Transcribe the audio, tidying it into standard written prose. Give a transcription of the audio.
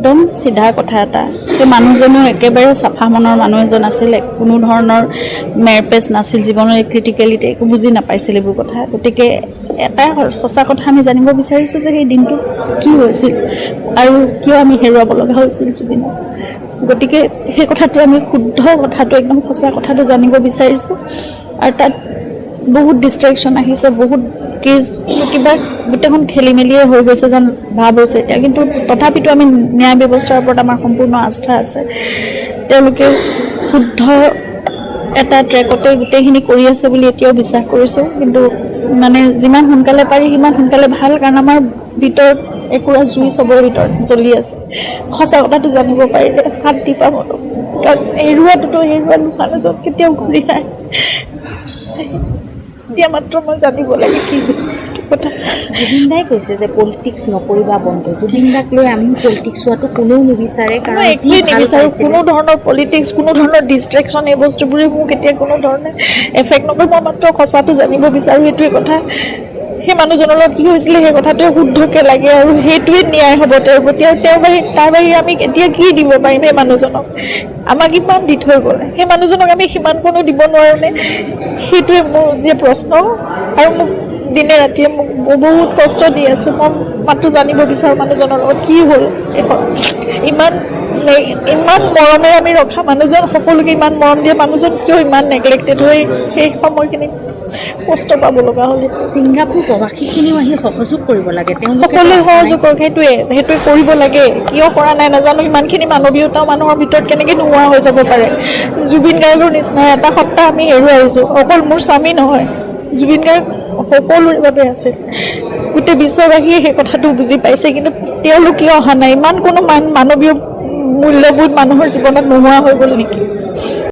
একদম চিধা কথা এটা সেই মানুহজনো একেবাৰে চাফা মনৰ মানুহ এজন আছিলে কোনো ধৰণৰ মেৰপেচ নাছিল জীৱনৰ ক্ৰিটিকেলিটি একো বুজি নাপাইছিল এইবোৰ কথা গতিকে এটা সঁচা কথা আমি জানিব বিচাৰিছোঁ যে সেই দিনটো কি হৈছিল আৰু কিয় আমি হেৰুৱাব লগা হৈছিল জুবিনক গতিকে সেই কথাটো আমি শুদ্ধ কথাটো একদম সঁচা কথাটো জানিব বিচাৰিছোঁ আৰু তাত বহুত ডিষ্ট্ৰেকশ্যন আহিছে বহুত কেছ কিবা গোটেইখন খেলি মেলিয়ে হৈ গৈছে যেন ভাৱ হৈছে এতিয়া কিন্তু তথাপিতো আমি ন্যায় ব্যৱস্থাৰ ওপৰত আমাৰ সম্পূৰ্ণ আস্থা আছে তেওঁলোকে শুদ্ধ এটা ট্ৰেকতে গোটেইখিনি কৰি আছে বুলি এতিয়াও বিশ্বাস কৰিছোঁ কিন্তু মানে যিমান সোনকালে পাৰি সিমান সোনকালে ভাল কাৰণ আমাৰ ভিতৰত একুৰা জুই চবৰে ভিতৰত জ্বলি আছে সঁচা কথাটো জানিব পাৰিলে শান্তি পাব কাৰণ হেৰুৱাটোতো হেৰুৱা মানুহজন কেতিয়াও ঘূৰি নাহে এতিয়া মাত্ৰ মই জানিব লাগে কি হৈছে কথা জুবিন দাই কৈছে যে পলিটিক্স নকৰিবা বন্ধ জুবিন দাক লৈ আমি পলিটিক্স হোৱাটো কোনেও নিবিচাৰে কাৰণ একোৱেই নিবিচাৰোঁ কোনো ধৰণৰ পলিটিক্স কোনো ধৰণৰ ডিষ্ট্ৰেকশ্যন এই বস্তুবোৰে মোক এতিয়া কোনো ধৰণে এফেক্ট নকৰে মই মাত্ৰ সঁচাটো জানিব বিচাৰোঁ সেইটোৱে কথা সেই মানুহজনৰ লগত কি হৈছিলে সেই কথাটোৱে শুদ্ধকৈ লাগে আৰু সেইটোৱে ন্যায় হ'ব তেওঁৰ প্ৰতি আৰু তাৰ বাহিৰে আমি এতিয়া কি দিব পাৰিম সেই মানুহজনক আমাক ইমান দি থৈ গ'লে সেই মানুহজনক আমি সিমানকণো দিব নোৱাৰোঁনে সেইটোৱে মোৰ যে প্ৰশ্ন আৰু মোক দিনে ৰাতিয়ে মোক বহুত কষ্ট দি আছে মই মাত্ৰ জানিব বিচাৰোঁ মানুহজনৰ লগত কি হ'ল ইমান মৰমেৰে আমি ৰখা মানুহজন সকলোকে ইমান মৰম দিয়ে মানুহজন কিয় ইমান নেগলেক্টেড হৈ সেই সময়খিনি কষ্ট পাব লগা হ'ল ছিংগাপুৰ প্ৰৱাসীখিনিও আহি সহযোগ কৰিব লাগে সকলোৱে সহযোগ কৰক সেইটোৱে কৰিব লাগে কিয় কৰা নাই নাজানো ইমানখিনি মানৱীয়তাও মানুহৰ ভিতৰত কেনেকৈ নোহোৱা হৈ যাব পাৰে জুবিন গাৰ্গৰ নিচিনা এটা সপ্তাহ আমি হেৰুৱাইছোঁ অকল মোৰ স্বামী নহয় জুবিন গাৰ্গ সকলোৰে বাবে আছে গোটেই বিশ্ববাসীয়ে সেই কথাটো বুজি পাইছে কিন্তু তেওঁলোক কিয় অহা নাই ইমান কোনো মানৱীয় মূল্যবোধ মানুহৰ জীৱনত নোহোৱা হৈ গ'ল নেকি